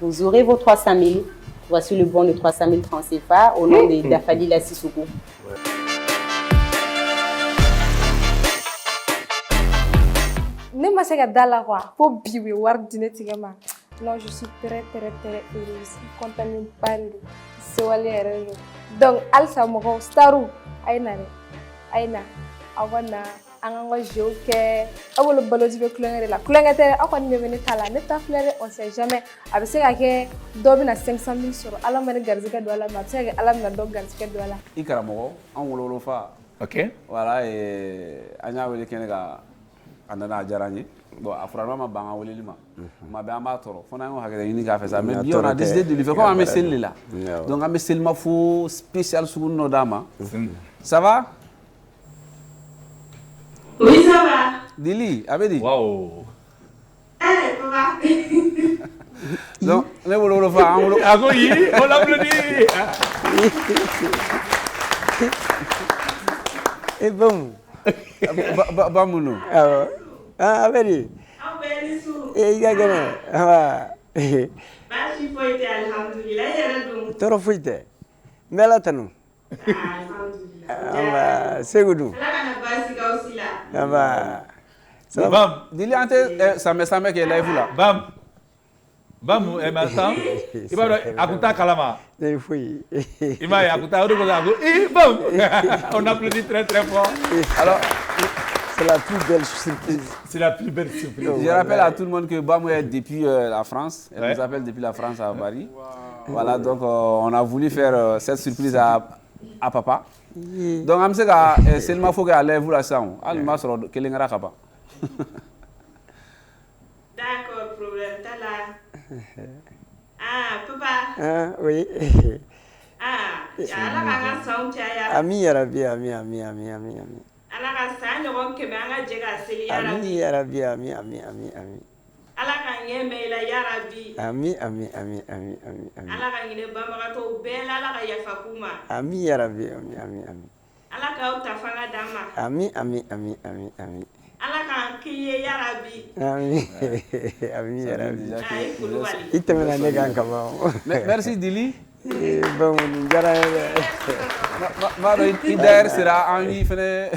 vous aurez vos 300 000. Voici le bon de 300 000 francs CFA au nom de Dafadila Sissoko. Ne ma se ka dala quoi fo bi we war dine tigema. Non, je suis très heureuse, contente par ce wale. Donc alsa mo staru aina awana anga joke awolo baloji be kulengere la kulengere akon ne bene tala ne ta flere on sait jamais abe se ka ke do bina 500 000 sur ala mane garzika do ala ma se ka ala na do garzika do ala ikara mo an wololo fa OK voilà anya wele kenega andana jarani bon aframa ma banga weleli ma be amba toro fona ngo hakere ni ka fait ça mais bien on a décidé de lui faire comme un messel là donc un messel ma fou spécial sur nos dames ça va. Oui, ça va. Dili, Abedi. Wow. Eh, papa. Donc, on le faire. On l'applaudit. Et bon. Bamounou. Abedi. Abedi sou. Et gagné. Ba shi foite alhamdulillah yara dum. Toro foite. Mela tanu. Alhamdulillah. Segudu. Bam. Dili ante ça me qui est live là. Bam. Bam et maintenant il va akuta kalama. Il faut. Il va akuta odo ko bam. On applaudit très fort. Alors c'est la plus belle surprise. C'est la plus belle surprise. Je rappelle à tout le monde que Bam est depuis la France. Elle nous appelle depuis la France à Paris. Voilà, donc on a voulu faire cette surprise à papa. Donc am se ka seulement faut que aller vous la sang al ma soro kelengara kaba. D'accord, problème tala. Ah, papa. Ah, oui. Ah, ala ka sang ya. Ami ya rabbi, ami. Ala ka sang nyogon ke banga jega seli ya rabbi. Ami ya rabbi, ami. Ala ka nyeme la ya rabbi. Ami. Ala ka nyine bamba to bela ala ka yafa kuma. Ami ya rabbi, ami. Ala ka utafanga dama. Ami. Ala ka kiye ya rabbi. Ami ya rabbi. Itemena ne kan kaba. Merci Dili. Bon, njara. Ma d'ailleurs sera envie fene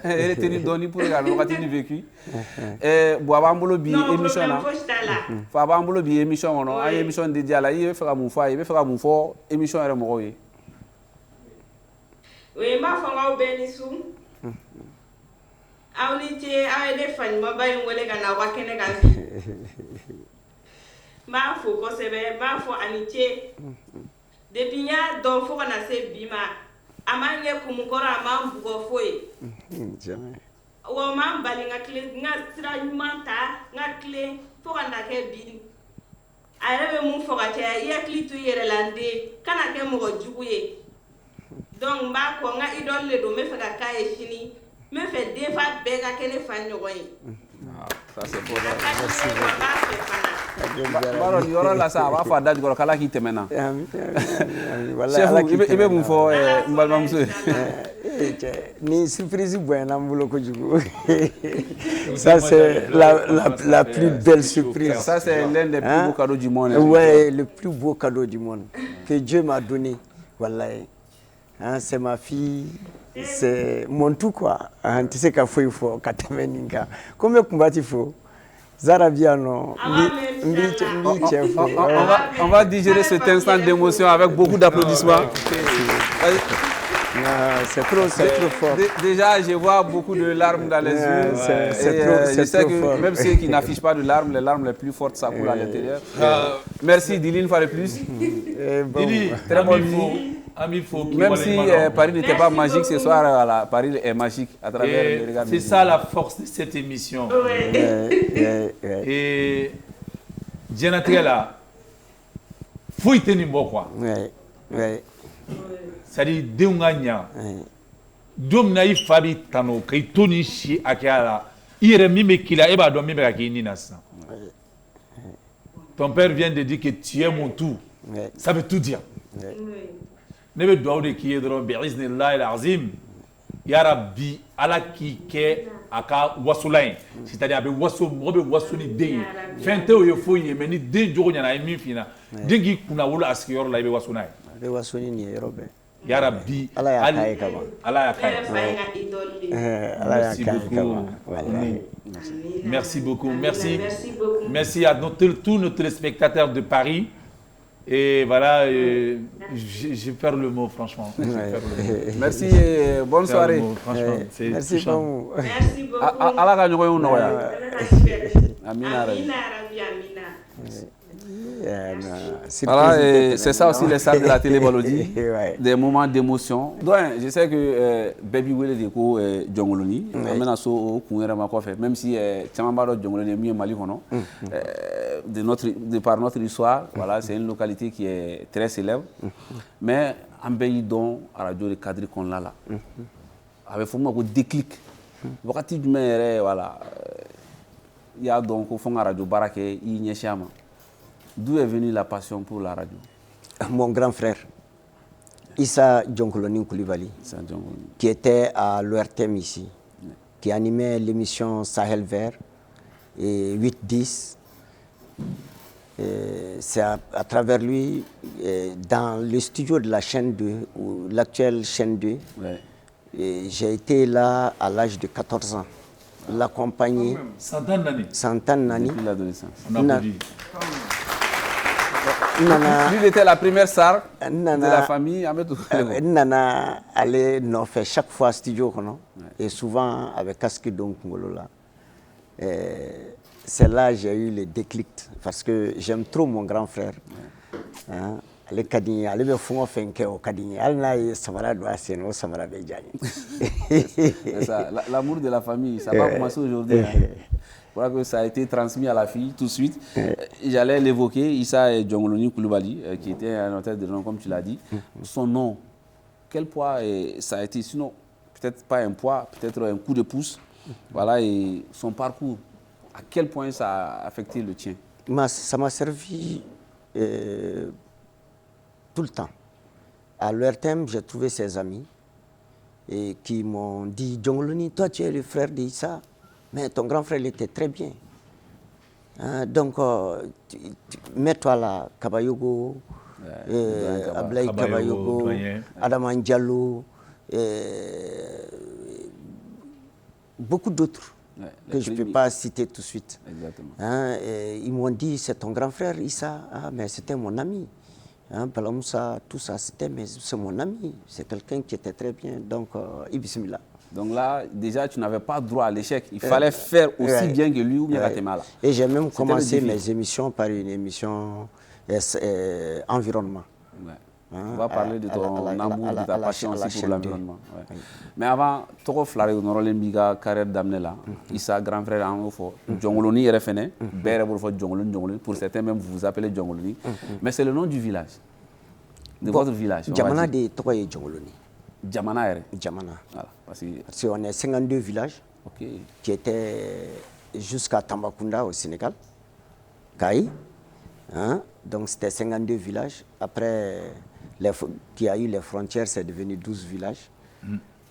retenu doni pour regarder le côté du vécu. Boaba mbolo bi émission là. Fa ba mbolo bi émission ono, ay émission de diala, il fera mon fa, il fera mon fo émission re mo yi. Oui, ma fanga beni su. Awni tie ay de fan ma bayin wole kana wakene ga fi. Ma fo ko sebe, ma fo anitie. Depuis nya don fo kana se bima. Amanye kumukora mambugo foye. Jamais. Wo mam bali nga kle nga sira nyumanta nga kle fo kana ke bi. Arebe mu fo ka tia ye klitu yere lande kana ke mo juguye. Donc mba ko nga idol le do me fe ka kaye chini me fe defa be ka kene fa nyogoy. Ça c'est beau. Merci. Baron yoro la sa va fa daj goro kala ki temena. Wallahi ibe mu fo mbalma muso. Ni surprise buena mbulo ko jugo. Ça c'est la plus belle surprise. Ça c'est l'un des plus beaux cadeaux du monde. Ouais, le plus beau cadeau du monde que Dieu m'a donné. Wallahi. Hein, c'est ma fille, c'est mon tout quoi. Tu sais qu'il faut katameninga. Combien de faut? Zarabiano, on va digérer cet instant d'émotion avec beaucoup d'applaudissements. C'est trop fort. Déjà, je vois beaucoup de larmes dans les yeux. Je sais que même ceux qui n'affichent pas de larmes, les larmes les plus fortes, ça coule à l'intérieur. Merci Dili une fois de plus. Dili, très bonne nuit. Même si Paris n'était pas magique ce soir, Paris est magique à travers les regards. C'est ça la force de cette émission. Et Djenatriya là, faut y tenir bon quoi. C'est-à-dire denw ka ɲa don min na i fa b'i tano ka i to ni si hakɛya la i yɛrɛ min bɛ k'i la e b'a dɔn min bɛ ka k'i ni na sisan. Ton père vient de dire que tu es mon tout. Ça veut tout dire. Ne bɛ dugawu de k'i ye dɔrɔn bi'iznilahil azim Yarabi ala k'i kɛ a ka wasola ye c'est-à-dire a bɛ waso mɔgɔ bɛ waso ni den ye fɛn tɛ o ye foyi ye mais ni den jogo ɲɛna a ye min f'i ɲɛna den k'i kunna wolo a sigiyɔrɔ la i bɛ waso n'a ye. a bɛ waso ni nin ye yɔrɔ bɛɛ. Yarabi ala y'a k'a ye ka ban. ala y'a k'a ye. ala y'a k'a ye ka ban. Merci beaucoup. Merci à tous nos téléspectateurs de Paris. Et voilà, je perds le mot, franchement. Merci et bonne soirée. Merci beaucoup. Allah ka ɲɔgɔn ye nɔgɔya. Amina. Voilà, c'est ça aussi les salles de la télé Balodi, des moments d'émotion. Donc, je sais que Baby Wele de ko Jongoloni, amena so kun yɛrɛ ma kɔfɛ, même si caman b'a dɔn Jongoloni min ye Mali kɔnɔ, de par notre histoire, voilà, c'est une localité qui est très célèbre, mais an bɛɛ y'i dɔn radio de cadre kɔnɔna la, a bɛ fɔ min ma ko déclic, wagati jumɛn yɛrɛ voilà, i y'a dɔn ko fo n ka radio baara kɛ i ɲɛsin a ma. D'où est venue la passion pour la radio? Mon grand frère, Issa Djonkoloni Koulibaly, qui était à l'ORTM ici, qui animait l'émission Sahel Vert et 8-10. C'est à travers lui, dans le studio de la chaîne 2, l'actuelle chaîne 2, j'ai été là à l'âge de 14 ans. L'accompagner. Santan Nani. Depuis l'adolescence. Lui était la première star de la famille. Nana allait nous faire chaque fois studio et souvent avec casque donc là. C'est là que j'ai eu le déclic parce que j'aime trop mon grand frère. Ale kadinye ale be fungo fenke o kadinye al na samara do aseno samara be jani. L'amour de la famille, ça va commencer aujourd'hui. Voilà que ça a été transmis à la fille tout de suite. J'allais l'évoquer, Issa Djonkoloni Koulibaly, qui était un auteur de nom, comme tu l'as dit. Son nom, quel poids ça a été? Sinon, peut-être pas un poids, peut-être un coup de pouce. Voilà, et son parcours, à quel point ça a affecté le tien? Ça m'a servi tout le temps. À l'ORTM, j'ai trouvé ses amis et qui m'ont dit, Djonkoloni, toi tu es le frère d'Issa. Mais ton grand frère, il était très bien. Donc, mets-toi là, Kabayogo, Ablaï Kabayogo, Adam Diallo, beaucoup d'autres que je ne peux pas citer tout de suite. Ils m'ont dit, c'est ton grand frère, Issa. Mais c'était mon ami. Balamoussa, tout ça, c'est mon ami. C'est quelqu'un qui était très bien. Donc, Ibismillah. Donc là, déjà, tu n'avais pas droit à l'échec. Il fallait faire aussi bien que lui ou bien Guatemala. Et j'ai même commencé mes émissions par une émission environnement. On va parler de ton amour, de ta passion aussi pour l'environnement. Mais avant, Toko Flare, on a une carrière d'amener là. Issa, grand frère, en fait, Djonkoloni est refait. Djonkoloni, pour certains même, vous vous appelez Djonkoloni. Mais c'est le nom du village. De votre village. Djamana de Toko et Djonkoloni. Djamana. Voilà. Parce qu'on est 52 villages qui étaient jusqu'à Tambacounda au Sénégal, Kaï. Donc c'était 52 villages. Après, qui a eu les frontières, c'est devenu 12 villages.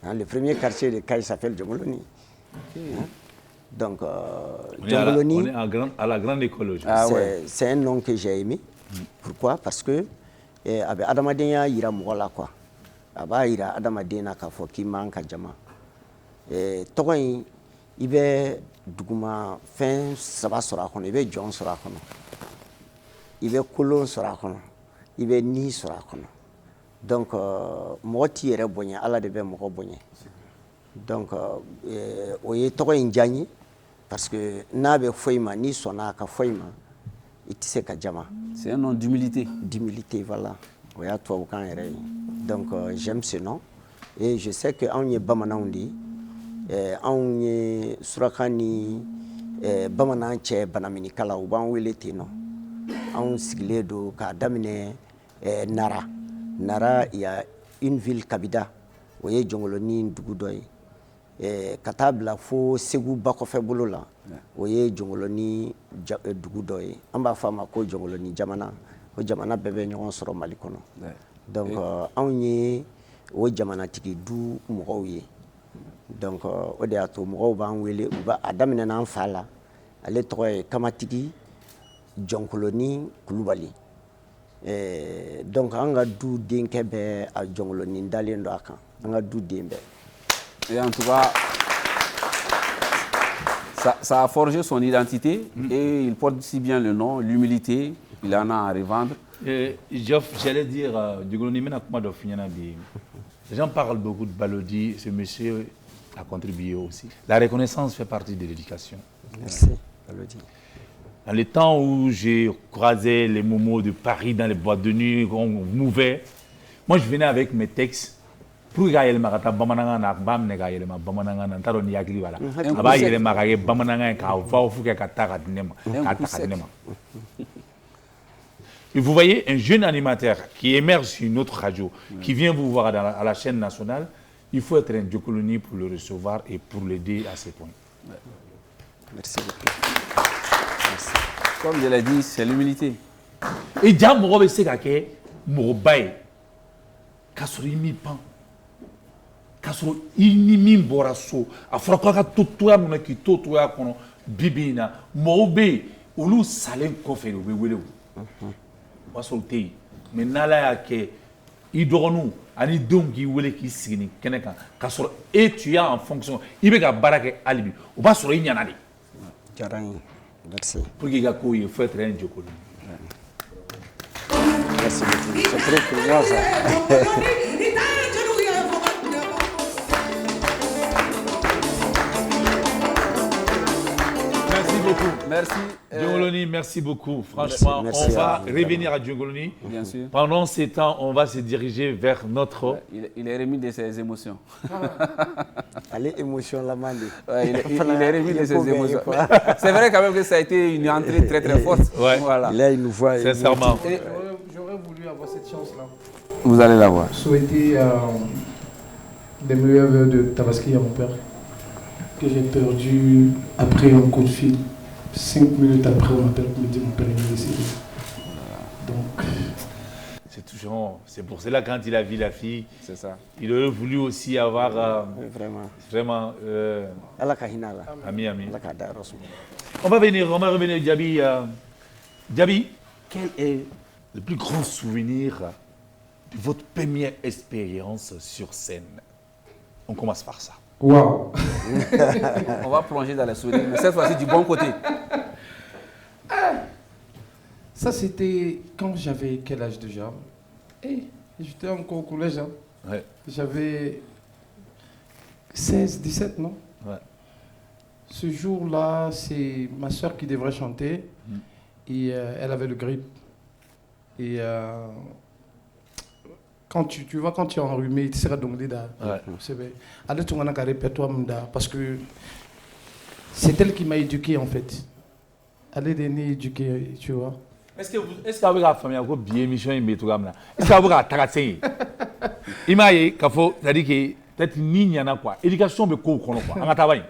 Le premier quartier de Kaï s'appelle Djonkoloni. Donc, Djonkoloni, on est à la grande école. C'est un nom que j'ai aimé. Pourquoi? Parce que avec Adamadenya, il y a Moula quoi. Aba ira adamaden ka fɔ k'i man ka jama tɔgɔ in i bɛ duguma fɛn saba sɔrɔ a kɔnɔ i bɛ jɔn sɔrɔ a kɔnɔ i bɛ kolon sɔrɔ a kɔnɔ i bɛ ni sɔrɔ a kɔnɔ donc mɔgɔ t'i yɛrɛ bonya ala de bɛ mɔgɔ bonya donc o ye tɔgɔ in diya n ye parce que n'a bɛ fɔ i ma n'i sɔnna a ka fɔ i ma i tɛ se ka jama. C'est un nom d'humilité. D'humilité, voilà. O y'a tubabukan yɛrɛ ye. Donc j'aime ce nom et je sais que anw ye bamananw de ye anw ye suraka ni bamanan cɛ banaminikala u b'an wele ten nɔ anw sigilen don k'a daminɛ Nara il y a une ville Kabida o ye Djonkoloni dugu dɔ ye ka taa bila fo Segu bakɔfɛ bolo la o ye Djonkoloni dugu dɔ ye an b'a fɔ a ma ko Djonkoloni jamana o jamana bɛɛ bɛ ɲɔgɔn sɔrɔ Mali kɔnɔ. Donc anw ye o jamanatigi du mɔgɔw ye Donc o de y'a to mɔgɔw b'an wele u ba a daminɛna an fa la ale tɔgɔ ye Kamatigi Jɔnkoloni Kulubali. Donc an ka du denkɛ bɛɛ a jɔnkolonin dalen don a kan an ka du den bɛɛ. Et en tout cas, ça a forgé son identité et il porte si bien le nom, l'humilité, il en a à revendre. J'allais dire, les gens parlent beaucoup de Balodi, ce monsieur a contribué aussi. La reconnaissance fait partie de l'éducation. Merci, Balodi. Dans les temps où j'ai croisé les momos de Paris dans les boîtes de nuit, on mouvait, moi je venais avec mes textes. Pour que les marata bamananga na bam nega yele ma bamananga na taro ni yakli wala aba yele magage bamananga ka va fuka ka taka dinema ka taka dinema. Et vous voyez un jeune animateur qui émerge sur une autre radio, qui vient vous voir à la chaîne nationale, il faut être un Djokoloni pour le recevoir et pour l'aider à ses points. Merci beaucoup. Merci. Comme je l'ai dit, c'est l'humilité. Et déjà mo se ka ke mo bay ka sori mi pan kasoro ini min bɔra so a fɔra ko a ka to toya min na k'i to toya kɔnɔ bibi in na mɔgɔw bɛ yen olu salen kɔfɛ u bɛ wele o b'a sɔrɔ o tɛ yen mais n'ala y'a kɛ i dɔgɔninw ani denw k'i wele k'i sigi nin kɛnɛ kan k'a sɔrɔ e tu y en fonction i bɛ ka baara kɛ hali bi o b'a sɔrɔ i ɲɛna de. Diyara n ye. Merci. Pour qu'il y ait un coup, il faut être un Djokoloni. Merci beaucoup. C'est très pour moi ça. Merci. Djongoloni, merci beaucoup. Franchement, merci on va à revenir à Djongoloni. Bien sûr. Pendant ces temps, on va se diriger vers notre... Il est remis de ses émotions. Allez, émotion la main. Ouais, il est remis de ses émotions. C'est vrai quand même que ça a été une entrée très très forte. Ouais. Voilà. Là, il nous voit. Sincèrement. J'aurais voulu avoir cette chance-là. Vous allez la voir. Souhaiter des meilleurs vœux de Tabaski à mon père, que j'ai perdu après un coup de fil. 5 minutes après, on m'appelle pour me dire mon père est décédé. Donc. C'est toujours. C'est pour cela quand il a vu la fille, c'est ça. Il aurait voulu aussi avoir vraiment. Ami. On va revenir, Djabi. Djabi, quel est le plus grand souvenir de votre première expérience sur scène? On commence par ça. Waouh. On va plonger dans les souvenirs, mais cette fois-ci du bon côté. Ça, c'était quand j'avais quel âge déjà? J'étais encore au collège. Hein. Ouais. J'avais 16, 17, non? Ouais. Ce jour-là, c'est ma soeur qui devrait chanter. Et elle avait le grippe. Et quand tu vois, quand tu es enrhumé, tu seras donc là. Allez, tu vas répertoire parce que c'est elle qui m'a éduqué en fait. Elle est éduquée, tu vois. Est-ce que vous avez la famille qui a bien émission et tout comme là? Est-ce que vous avez la famille? Il m'a dit qu'il faut, c'est-à-dire que peut-être ni n'y en a quoi. Éducation mais quoi on a travaillé.